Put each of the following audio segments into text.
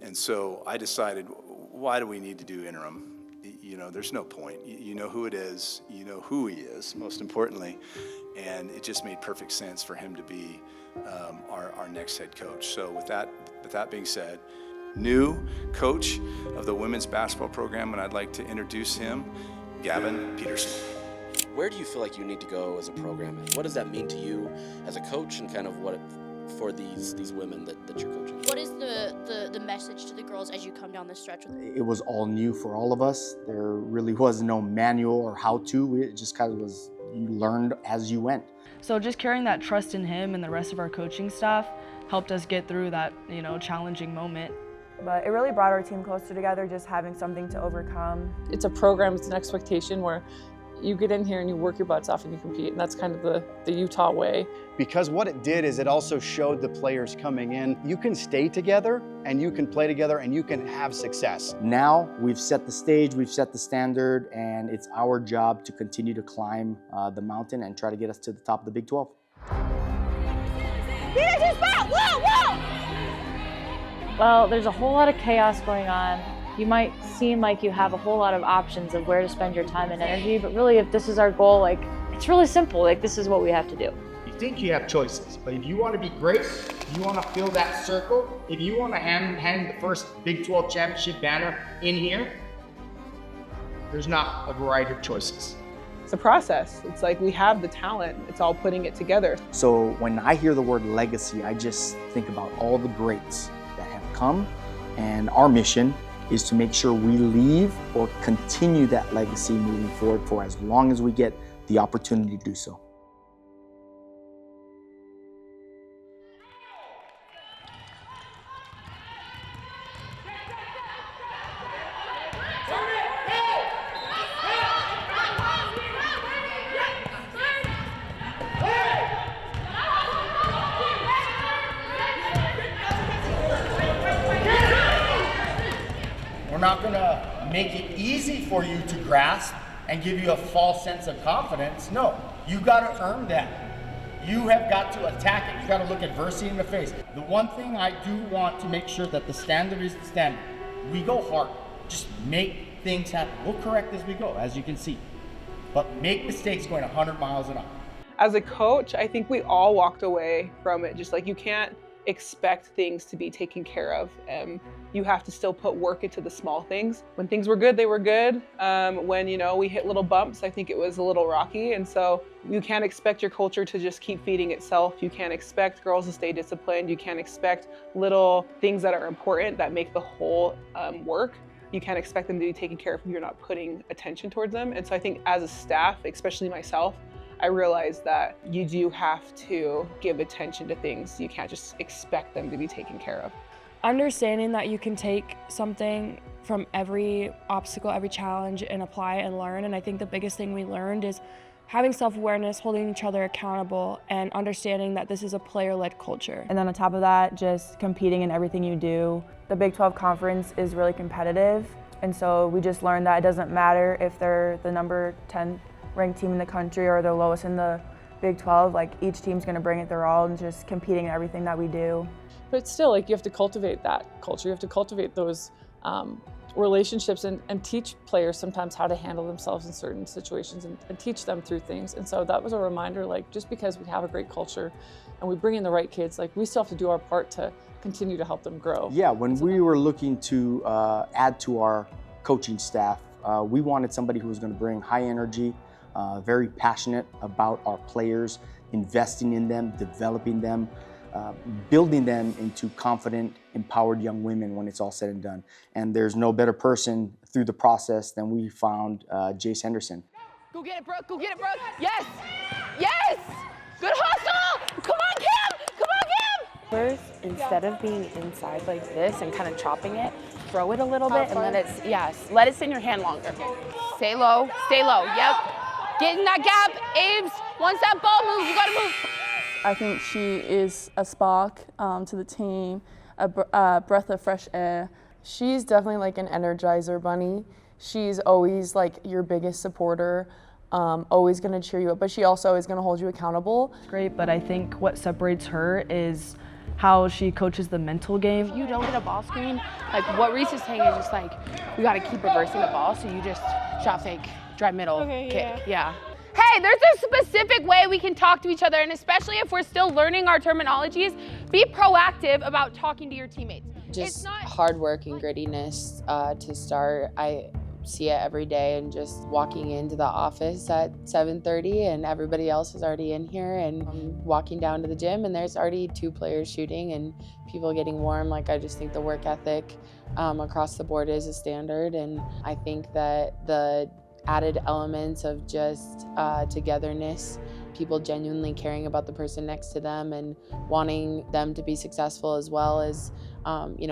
And so I decided, why do we need to do interim? You know, there's no point. You know who it is, you know who he is, most importantly, and it just made perfect sense for him to be our next head coach. So with that being said, new coach of the women's basketball program, and I'd like to introduce him, Gavin Peterson. Where do you feel like you need to go as a program? And what does that mean to you as a coach, and kind of what for these women that you're coaching? What is the message to the girls as you come down this stretch? It was all new for all of us. There really was no manual or how-to. It just kind of was, you learned as you went. So just carrying that trust in him and the rest of our coaching staff helped us get through that, challenging moment. But it really brought our team closer together, just having something to overcome. It's a program, it's an expectation where you get in here and you work your butts off and you compete, and that's kind of the Utah way. Because what it did is it also showed the players coming in, you can stay together and you can play together and you can have success. Now we've set the stage, we've set the standard, and it's our job to continue to climb the mountain and try to get us to the top of the Big 12. Well, there's a whole lot of chaos going on. You might seem like you have a whole lot of options of where to spend your time and energy, but really if this is our goal, it's really simple. This is what we have to do. You think you have choices, but if you want to be great, if you want to fill that circle, if you want to hang the first Big 12 championship banner in here, there's not a variety of choices. It's a process. It's like we have the talent. It's all putting it together. So when I hear the word legacy, I just think about all the greats that have come, and our mission is to make sure we leave or continue that legacy moving forward for as long as we get the opportunity to do so. We're not going to make it easy for you to grasp and give you a false sense of confidence. No, you got to earn that. You have got to attack it. You got to look adversity in the face. The one thing I do want to make sure that the standard is the standard. We go hard. Just make things happen. We'll correct as we go, as you can see. But make mistakes going 100 miles an hour. As a coach, I think we all walked away from it. Just like you can't expect things to be taken care of. You have to still put work into the small things. When things were good, they were good. When we hit little bumps, I think it was a little rocky. And so you can't expect your culture to just keep feeding itself. You can't expect girls to stay disciplined. You can't expect little things that are important that make the whole work. You can't expect them to be taken care of if you're not putting attention towards them. And so I think as a staff, especially myself, I realized that you do have to give attention to things. You can't just expect them to be taken care of. Understanding that you can take something from every obstacle, every challenge, and apply and learn. And I think the biggest thing we learned is having self-awareness, holding each other accountable, and understanding that this is a player-led culture. And then on top of that, just competing in everything you do. The Big 12 conference is really competitive, and so we just learned that it doesn't matter if they're the number 10 ranked team in the country or the lowest in the Big 12, each team's gonna bring it their all and just competing in everything that we do. But still, you have to cultivate that culture. You have to cultivate those relationships and teach players sometimes how to handle themselves in certain situations and teach them through things. And so that was a reminder, just because we have a great culture and we bring in the right kids, we still have to do our part to continue to help them grow. Yeah, when we were looking to add to our coaching staff, we wanted somebody who was going to bring high energy, very passionate about our players, investing in them, developing them, building them into confident, empowered young women when it's all said and done. And there's no better person through the process than we found Jace Henderson. Go get it, Brooke. Go get it, Brooke. Yes. Yes. Good hustle. Come on, Cam. Come on, Cam. First, instead of being inside like this and kind of chopping it, throw it a little bit and let it sit in your hand longer. Stay low. Stay low. Yep. Get in that gap. Aves, once that ball moves, you got to move. I think she is a spark to the team, a breath of fresh air. She's definitely an energizer bunny. She's always your biggest supporter, always gonna cheer you up, but she also is gonna hold you accountable. It's great, but I think what separates her is how she coaches the mental game. If you don't get a ball screen, like what Reese is saying is just like, we got to keep reversing the ball, so you just shot fake, drive middle, kick. Yeah. Hey, there's a specific way we can talk to each other, and especially if we're still learning our terminologies, be proactive about talking to your teammates. Just hard work and grittiness to start. I see it every day, and just walking into the office at 7:30 and everybody else is already in here, and I'm walking down to the gym and there's already 2 players shooting and people getting warm. Like, I just think the work ethic across the board is a standard, and I think that the added elements of just togetherness, people genuinely caring about the person next to them and wanting them to be successful as well as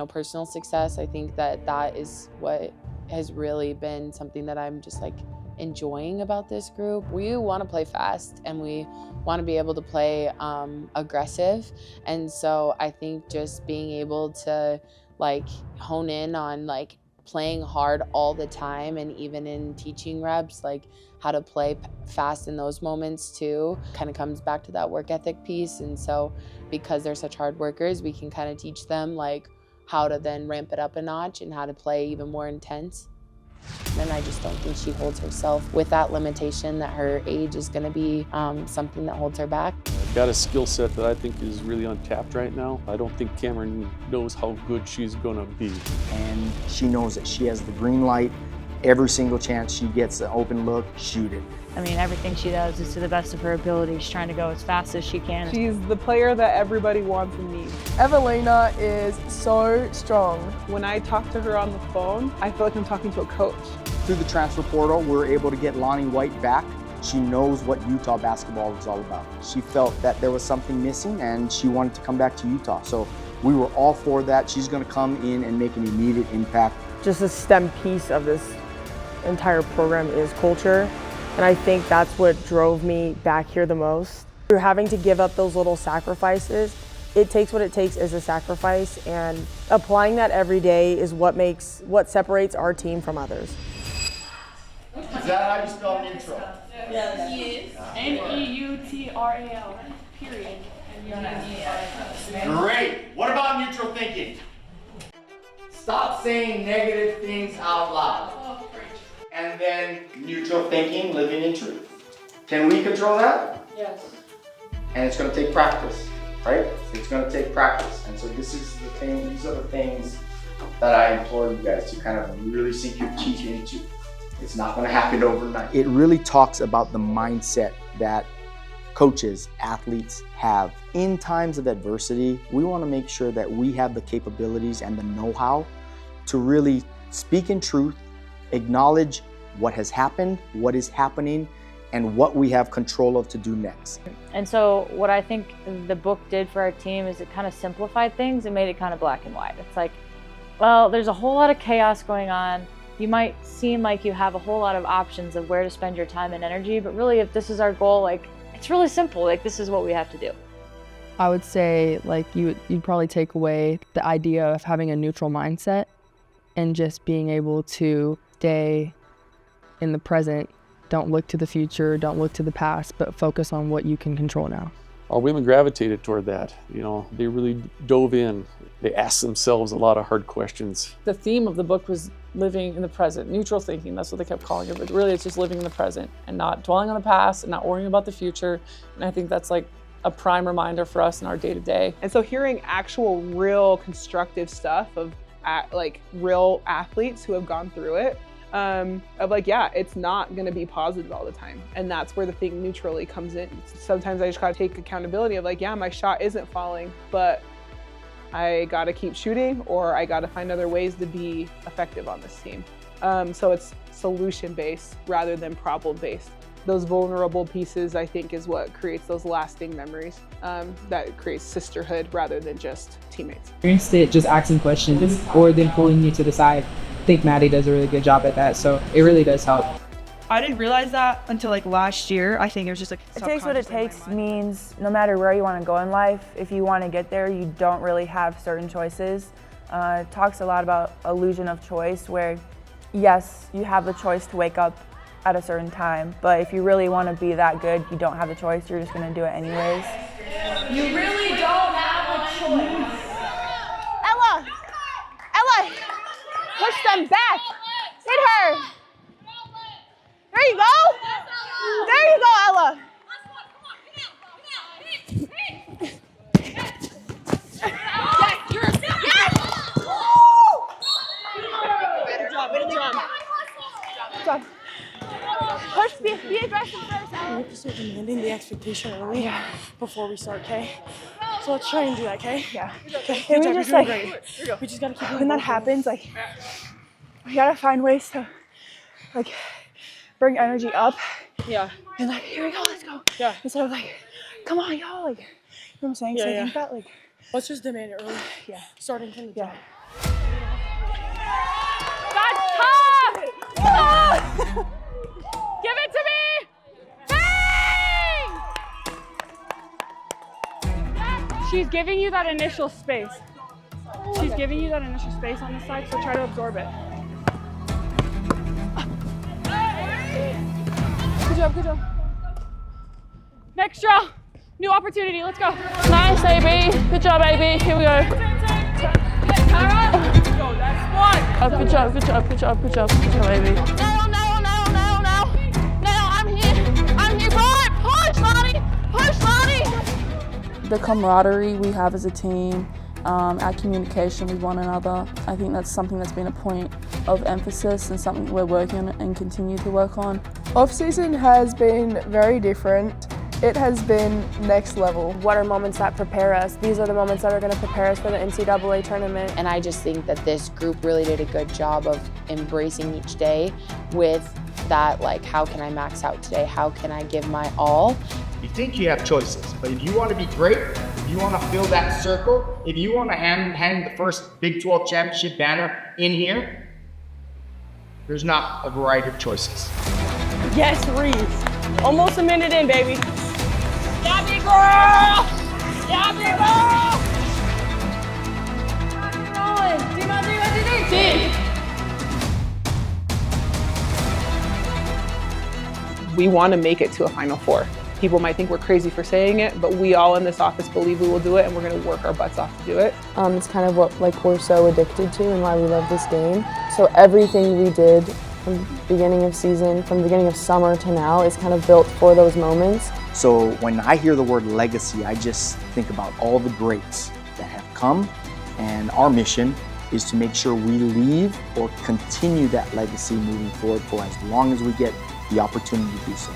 personal success. I think that that is what has really been something that I'm just like enjoying about this group. We want to play fast and we want to be able to play aggressive, and so I think just being able to like hone in on like playing hard all the time, and even in teaching reps, like how to play fast in those moments too, kind of comes back to that work ethic piece. And so because they're such hard workers, we can kind of teach them like how to then ramp it up a notch and how to play even more intense. And I just don't think she holds herself with that limitation that her age is going to be something that holds her back. Got a skill set that I think is really untapped right now. I don't think Cameron knows how good she's gonna be. And she knows that she has the green light. Every single chance she gets an open look, shoot it. I mean, everything she does is to the best of her ability. She's trying to go as fast as she can. She's the player that everybody wants and needs. Evelina is so strong. When I talk to her on the phone, I feel like I'm talking to a coach. Through the transfer portal, we're able to get Lonnie White back. She knows what Utah basketball is all about. She felt that there was something missing and she wanted to come back to Utah. So we were all for that. She's gonna come in and make an immediate impact. Just a STEM piece of this entire program is culture. And I think that's what drove me back here the most. You're having to give up those little sacrifices. It takes what it takes as a sacrifice, and applying that every day is what separates our team from others. Is that how you spell neutral? Yes. N-E-U-T-R-A-L, period. Great. What about neutral thinking? Stop saying negative things out loud. And then neutral thinking, living in truth. Can we control that? Yes. And it's going to take practice, right? It's going to take practice. And so this is the thing, these are the things that I implore you guys to kind of really sink your teeth into. It's not going to happen overnight. It really talks about the mindset that coaches, athletes have. In times of adversity, we want to make sure that we have the capabilities and the know-how to really speak in truth, acknowledge what has happened, what is happening, and what we have control of to do next. And so what I think the book did for our team is it kind of simplified things and made it kind of black and white. It's like, well, there's a whole lot of chaos going on. You might seem like you have a whole lot of options of where to spend your time and energy, but really if this is our goal, like it's really simple. Like this is what we have to do. I would say like you'd probably take away the idea of having a neutral mindset and just being able to stay in the present. Don't look to the future, don't look to the past, but focus on what you can control now. Our women gravitated toward that. You know, they really dove in. They asked themselves a lot of hard questions. The theme of the book was living in the present, neutral thinking, that's what they kept calling it, but really it's just living in the present and not dwelling on the past and not worrying about the future. And I think that's like a prime reminder for us in our day-to-day. And so hearing actual, real constructive stuff of like real athletes who have gone through it, of like, yeah, it's not gonna be positive all the time. And that's where the thing neutrally comes in. Sometimes I just gotta take accountability of like, yeah, my shot isn't falling, but I gotta keep shooting, or I gotta find other ways to be effective on this team. So it's solution-based rather than problem-based. Those vulnerable pieces, I think, is what creates those lasting memories that creates sisterhood rather than just teammates. Instead, just asking questions or then pulling you to the side. I think Maddie does a really good job at that, so it really does help. I didn't realize that until like last year. I think it was just like It takes what it takes means no matter where you want to go in life, if you want to get there, you don't really have certain choices. It talks a lot about illusion of choice, where yes, you have the choice to wake up at a certain time, but if you really want to be that good, you don't have a choice, you're just going to do it anyways. You really don't have a choice. Ella! Ella! Push them back! Hit her! There you go! There you go, Ella! Good job. Push, be aggressive first. We have to start demanding the expectation early before we start, okay? So let's try and do that, okay? Yeah. Okay. Can we just like, we just gotta keep when that happens, like, we gotta find ways to like bring energy up. Yeah. And like, here we go, let's go. Yeah. Instead of like, come on, y'all, like, you know what I'm saying? So I think that like, let's just demand it early. Yeah. Starting from the top. That's tough! Oh! Give it to me! Bang! She's giving you that initial space. She's giving you that initial space on the side, so try to absorb it. Good job, good job. Next draw. New opportunity. Let's go. Nice, AB. Good job, AB. Here we go. Good job, good job, good job, good job. Good job, AB. Now, I'm here, Brian! Push, Lonnie! Push, Lonnie! The camaraderie we have as a team, our communication with one another, I think that's something that's been a point of emphasis and something we're working on and continue to work on. Off-season has been very different. It has been next level. What are moments that prepare us? These are the moments that are going to prepare us for the NCAA tournament. And I just think that this group really did a good job of embracing each day with that, like, how can I max out today? How can I give my all? You think you have choices, but if you want to be great, if you want to fill that circle, if you want to hang the first Big 12 championship banner in here, there's not a variety of choices. Yes, Reese. Almost a minute in, baby. Yeah, big girl! Yeah, big girl! We want to make it to a Final Four. People might think we're crazy for saying it, but we all in this office believe we will do it, and we're going to work our butts off to do it. It's kind of what we're so addicted to and why we love this game. So everything we did from the beginning of season, from the beginning of summer to now is kind of built for those moments. So when I hear the word legacy, I just think about all the greats that have come, and our mission is to make sure we leave or continue that legacy moving forward for as long as we get the opportunity to do so.